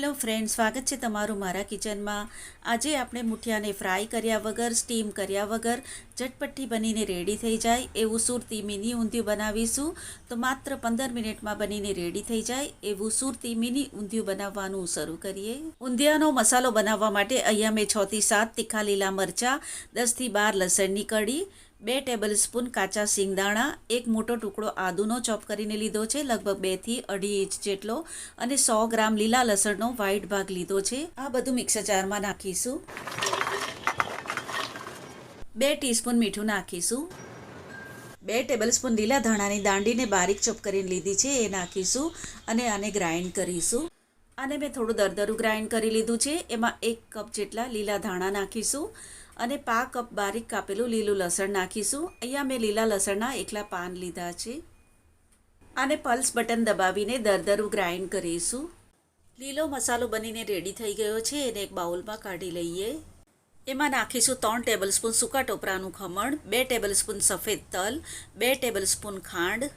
Hello friend, સ્વાગત છે તમારું મારા કિચનમાં। આજે આપણે મુઠિયાને ફ્રાય કર્યા વગર, સ્ટીમ કર્યા વગર ઝટપટી બનીને રેડી થઈ જાય એવું સુરતી મિની ઊંધિયું બનાવીશું। તો માત્ર 15 મિનિટમાં બનીને રેડી થઈ જાય એવું સુરતી મિની ઊંધિયું બનાવવાનું શરૂ કરીએ। ઊંધિયાનો મસાલો બનાવવા માટે અહીંયા મેં 6 થી 7 તીખા લીલા મરચાં, 10 થી 12 લસણની કળી, 2 ટેબલસ્પૂન કાચા સિંગદાણા, 1 મોટો ટુકડો આદુનો ચોપ કરીને લીધો છે, લગભગ 2 થી 2.5 ઇંચ જેટલો, અને 100 ગ્રામ લીલા લસણનો વ્હાઈટ ભાગ લીધો છે। આ બધું મિક્સર જારમાં નાખીશું। 2 ટીસ્પૂન મીઠું નાખીશું। 2 ટેબલસ્પૂન લીલા ધાણાની દાંડીને બારીક ચોપ કરીને લીધી છે એ નાખીશું અને આને ગ્રાઇન્ડ કરીશું। આને મેં થોડું દરદરું ગ્રાઇન્ડ કરી લીધું છે। એમાં 1 કપ જેટલા લીલા ધાણા નાખીશું અને 1/2 કપ બારીક કાપેલું લીલું લસણ નાખીશું। અહીંયા મેં લીલા લસણના એકલા પાન લીધા છે। આને પલ્સ બટન દબાવીને દરદરું ગ્રાઇન્ડ કરીશું। લીલો મસાલો બનીને રેડી થઈ ગયો છે, એને એક બાઉલમાં કાઢી લઈએ। એમાં નાખીશું 3 ટેબલસ્પૂન સૂકા ટોપરાનું ખમણ, 2 ટેબલસ્પૂન સફેદ તલ, 2 ટેબલસ્પૂન ખાંડ,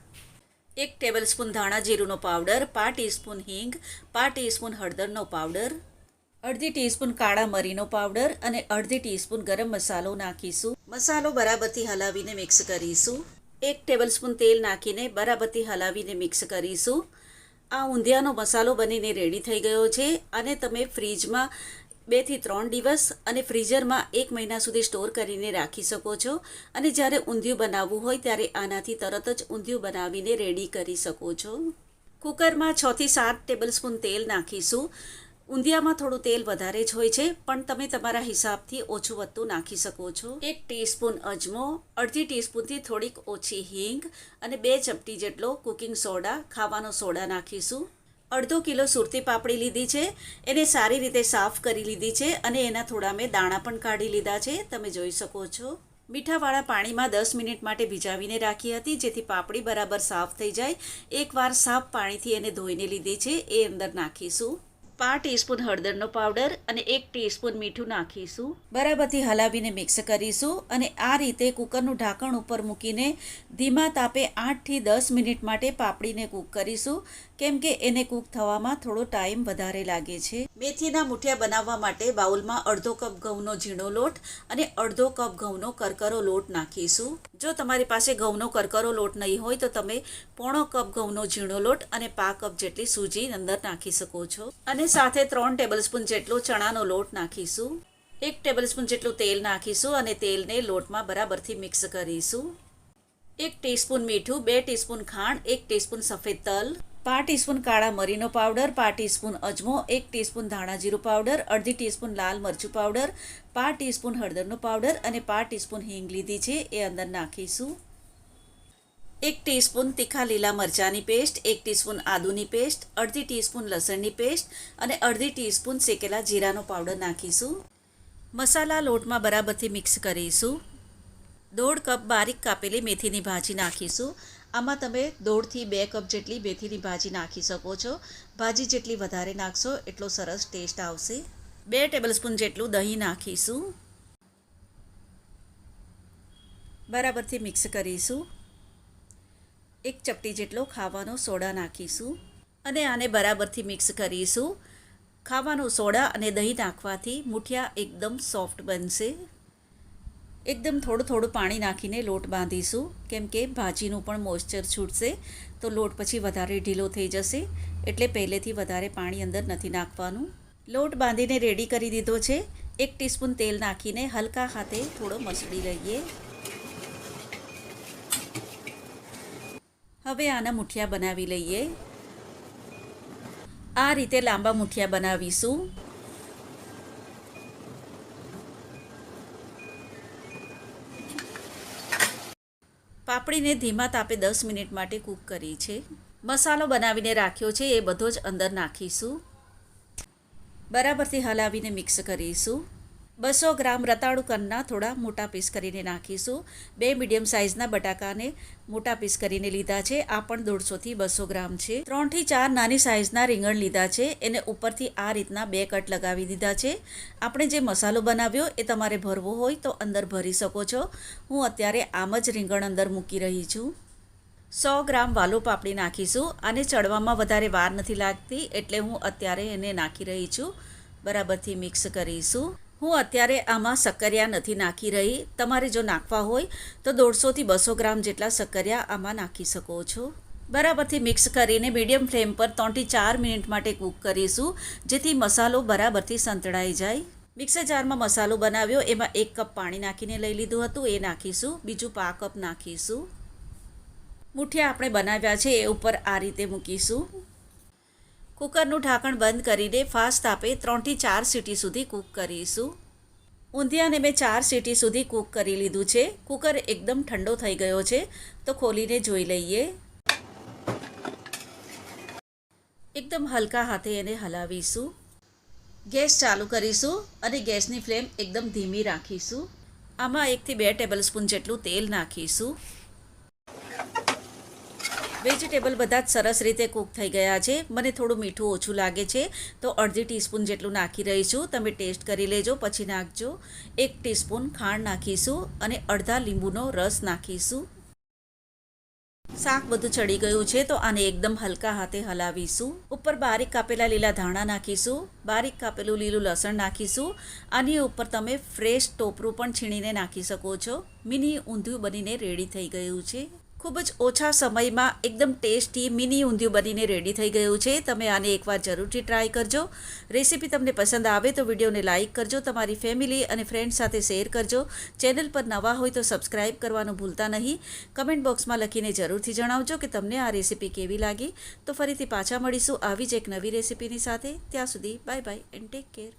1 ટેબલસ્પૂન ધાણા જીરુંનો પાવડર, 1/2 ટીસ્પૂન હિંગ, 1/2 ટીસ્પૂન હળદરનો પાવડર, 1/2 ટીસ્પૂન કાળા મરીનો પાવડર અને 1/2 ટીસ્પૂન ગરમ મસાલો નાખીશું। મસાલો બરાબરથી હલાવીને મિક્સ કરીશું। 1 ટેબલસ્પૂન તેલ નાખીને બરાબરથી હલાવીને મિક્સ કરીશું। આ ઊંધિયાનો મસાલો બનીને રેડી થઈ ગયો છે। અને તમે ફ્રીજમાં 2 થી 3 દિવસ અને ફ્રીઝરમાં 1 મહિના સુધી સ્ટોર કરીને રાખી શકો છો। અને જ્યારે ઊંધિયું બનાવવું હોય ત્યારે આનાથી તરત જ ઊંધિયું બનાવીને રેડી કરી શકો છો। કુકરમાં 6 થી 7 ટેબલસ્પૂન તેલ નાખીશું। ઊંધિયામાં થોડું તેલ વધારે જ હોય છે, પણ તમે તમારા હિસાબથી ઓછું વધતું નાખી શકો છો। 1 ટીસ્પૂન અજમો, 1/2 ટીસ્પૂનથી થોડીક ઓછી હિંગ અને 2 ચપટી જેટલો કુકિંગ સોડા, ખાવાનો સોડા નાખીશું। 1/2 કિલો સુરતી પાપડી લીધી છે, એને સારી રીતે સાફ કરી લીધી છે અને એના થોડા મેં દાણા પણ કાઢી લીધા છે, તમે જોઈ શકો છો। મીઠાવાળા પાણીમાં 10 મિનિટ માટે ભીજાવીને રાખી હતી, જેથી પાપડી બરાબર સાફ થઈ જાય। એકવાર સાફ પાણીથી એને ધોઈને લીધી છે, એ અંદર નાખીશું। 1/2 ટીસ્પૂન હળદરનો પાવડર અને 1 ટીસ્પૂન મીઠું નાખીશું। બરાબરથી હલાવીને મિક્સ કરીશું અને આ રીતે કુકરનું ઢાંકણ ઉપર મૂકીને ધીમા તાપે 8 થી 10 મિનિટ માટે પાપડીને કૂક કરીશું, કેમ કે એને કૂક થવામાં થોડો ટાઈમ વધારે લાગે છે। મેથીના મુઠિયા બનાવવા માટે બાઉલમાં 1/2 કપ ઘઉંનો ઝીણો લોટ અને 1/2 કપ ઘઉંનો કરકરો લોટ નાખીશું। જો તમારી પાસે ઘઉંનો કરકરો લોટ નહીં હોય તો તમે 1/4 કપ ઘઉંનો ઝીણો લોટ અને 1/2 કપ જેટલી સૂજી અંદર નાખી શકો છો। અને સાથે 3 ટેબલસ્પૂન જેટલો ચણાનો લોટ નાખીશું। 1 ટેબલસ્પૂન જેટલું તેલ નાખીશું અને તેલને લોટમાં બરાબરથી મિક્સ કરીશું। 1 ટીસ્પૂન મીઠું, 2 ટીસ્પૂન ખાંડ, 1 ટીસ્પૂન સફેદ તલ, 1/2 ટીસ્પૂન કાળા મરીનો પાવડર, 1/2 ટીસ્પૂન અજમો, 1 ટીસ્પૂન ધાણા જીરું પાવડર, 1/2 ટીસ્પૂન લાલ મરચું પાવડર, 1/2 ટીસ્પૂન હળદરનો પાવડર અને 1/2 ટીસ્પૂન હિંગ લીધી છે, એ અંદર નાખીશું। 1 ટીસ્પૂન તીખા લીલા મરચાંની પેસ્ટ, 1 ટીસ્પૂન આદુની પેસ્ટ, 1/2 ટીસ્પૂન લસણની પેસ્ટ અને 1/2 ટીસ્પૂન શેકેલા જીરાનો પાવડર નાખીશું। મસાલા લોટમાં બરાબરથી મિક્સ કરીશું। 1/2 કપ બારીક કાપેલી મેથીની ભાજી નાખીશું। આમાં તમે 1.5 થી 2 કપ જેટલી મેથીની ભાજી નાખી શકો છો। ભાજી જેટલી વધારે નાખશો એટલો સરસ ટેસ્ટ આવશે। 2 ટેબલસ્પૂન જેટલું દહીં નાખીશું। બરાબરથી મિક્સ કરીશું। 1 ચપટી જેટલો ખાવાનો સોડા નાખીશું અને આને બરાબરથી મિક્સ કરીશું। ખાવાનો સોડા અને દહીં નાખવાથી મુઠિયા એકદમ સોફ્ટ બનશે। એકદમ થોડું થોડું પાણી નાખીને લોટ બાંધીશું, કેમ કે ભાજીનું પણ મોઇસ્ચર છૂટશે તો લોટ પછી વધારે ઢીલો થઈ જશે, એટલે પહેલેથી વધારે પાણી અંદર નથી નાખવાનું। લોટ બાંધીને રેડી કરી દીધો છે। 1 ટીસ્પૂન તેલ નાખીને હલકા હાથે થોડો મસળી લઈએ। હવે આના મુઠિયા બનાવી લઈએ। આ રીતે લાંબા મુઠિયા બનાવીશું। પાપડીને ધીમા તાપે 10 મિનિટ માટે કૂક કરી છે। મસાલો બનાવીને રાખ્યો છે એ બધો જ અંદર નાખીશું। બરાબરથી હલાવીને મિક્સ કરીશું। 200 ગ્રામ રતાળુ કંદના થોડા મોટા પીસ કરીને નાખીશું। 2 મીડિયમ સાઇઝના બટાકાને મોટા પીસ કરીને લીધા છે, આ પણ 150 થી 200 ગ્રામ છે। 3 થી 4 નાની સાઇઝના રીંગણ લીધા છે, એને ઉપરથી આ રીતના 2 કટ લગાવી દીધા છે। આપણે જે મસાલો બનાવ્યો એ તમારે ભરવો હોય તો અંદર ભરી શકો છો। હું અત્યારે આમ જ રીંગણ અંદર મૂકી રહી છું। 100 ગ્રામ વાલો પાપડી નાખીશું. આને ચડવામાં વધારે વાર નથી લાગતી એટલે હું અત્યારે એને નાખી રહી છું. બરાબરથી મિક્સ કરીશું. હું અત્યારે આમાં શક્કરિયા નથી નાખી રહી. તમારે જો નાખવા હોય તો 150 થી 200 ગ્રામ જેટલા શક્કરિયા આમાં નાખી શકો છો. બરાબરથી મિક્સ કરીને મીડિયમ ફ્લેમ પર 3 થી 4 મિનિટ માટે કૂક કરીશું, જેથી મસાલો બરાબરથી સંતળાઈ જાય. મિક્સર જારમાં મસાલો બનાવ્યો, એમાં 1 કપ પાણી નાખીને લઈ લીધું હતું, એ નાખીશું. બીજું પા કપ નાખીશું. મુઠિયા આપણે બનાવ્યા છે એ ઉપર આ રીતે મૂકીશું. કુકરનું ઢાંકણ બંધ કરીને ફાસ્ટ તાપે 3 થી 4 સીટી સુધી કૂક કરીશું. ઊંધિયાને મેં 4 સીટી સુધી કૂક કરી લીધું છે. કુકર એકદમ ઠંડો થઈ ગયો છે તો ખોલીને જોઈ લઈએ. એકદમ હલકા હાથે એને હલાવીશું. ગેસ ચાલુ કરીશું અને ગેસની ફ્લેમ એકદમ ધીમી રાખીશું. આમાં 1 થી 2 ટેબલસ્પૂન જેટલું તેલ નાખીશું. વેજીટેબલ બધા જ સરસ રીતે કૂક થઈ ગયા છે. મને થોડું મીઠું ઓછું લાગે છે તો અડધી ટીસ્પૂન જેટલું નાખી રહી છું. તમે ટેસ્ટ કરી લેજો પછી નાખજો. 1 ટીસ્પૂન ખાંડ નાખીશું અને અડધા લીંબુનો રસ નાખીશું. શાક બધું ચડી ગયું છે તો આને એકદમ હલકા હાથે હલાવીશું. ઉપર બારીક કાપેલા લીલા ધાણા નાખીશું. બારીક કાપેલું લીલું લસણ નાખીશું. આની ઉપર તમે ફ્રેશ ટોપરું પણ છીણીને નાખી શકો છો. મિની ઊંધિયું બનીને રેડી થઈ ગયું છે. ખૂબ જ ઓછા સમયમાં એકદમ ટેસ્ટી મિની ઊંધિયું બનીને રેડી થઈ ગયું છે. તમે આને એકવાર જરૂરથી ટ્રાય કરજો. રેસીપી તમને પસંદ આવે તો વિડીયોને લાઇક કરજો, તમારી ફેમિલી અને ફ્રેન્ડ્સ સાથે શેર કરજો. ચેનલ પર નવા હોય તો સબસ્ક્રાઈબ કરવાનું ભૂલતા નહીં. કમેન્ટ બોક્સમાં લખીને જરૂરથી જણાવજો કે તમને આ રેસીપી કેવી લાગી. તો ફરીથી પાછા મળીશું આવી જ એક નવી રેસીપીની સાથે. ત્યાં સુધી bye bye and take care.